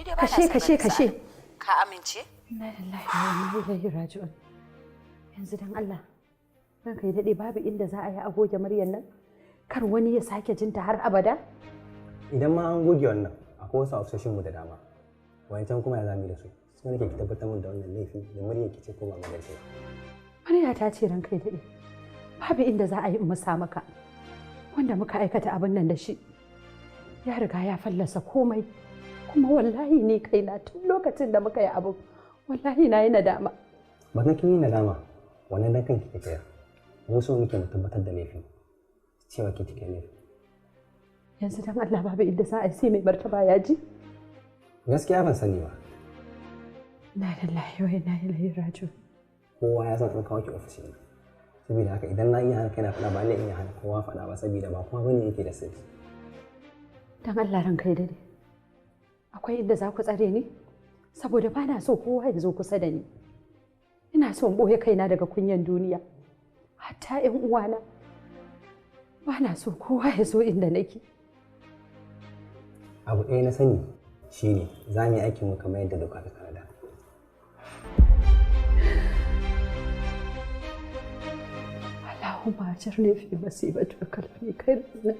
dai ba kashe ka amince? Inna lillahi wa inna ilaihi raji'un. Yanzu dan Allah ranka ya dade babu inda za a yi a goge muryar nan kar wani ya sake jinta har abada. Idan ma an goge wannan akwai wasu ofisoshin mu da dama wancan kuma ya zami da su sai nake ki tabbatar min da wannan laifi da muryar ki ce ko ba magana ce. Murya ta ce ranka ya dade babu inda za a yi musa maka wanda muka aikata abin nan da shi ya riga ya fallasa komai kuma wallahi ni kaina tun lokacin da muka yi abu wallahi na yi nadama. Ba na kin yi nadama wannan dan kanki kike ya mu so muke mu tabbatar da laifi cewa ki kike laifi. Yanzu dan Allah babu inda za a yi sai mai martaba ya ji. Gaskiya ban sani ba. Na lillahi wa inna ilaihi raji'un. Kowa ya san an kawo ki ofis ne. Saboda haka idan na iya hana kaina faɗa ba zan iya hana kowa faɗa ba saboda ba kowa bane yake da sirri. Dan Allah ranka ya dade. Akwai inda za ku tsare ni? Saboda ba na so kowa ya zo kusa da ni. Ina so in ɓoye kaina daga kunyan duniya. Hatta 'yan uwana. Ba na so kowa ya zo inda nake. Abu ɗaya na sani shine za mu yi aikinmu kamar yadda doka ta tanada. Allahumma ajirni fi musibati wa kalbi khairan.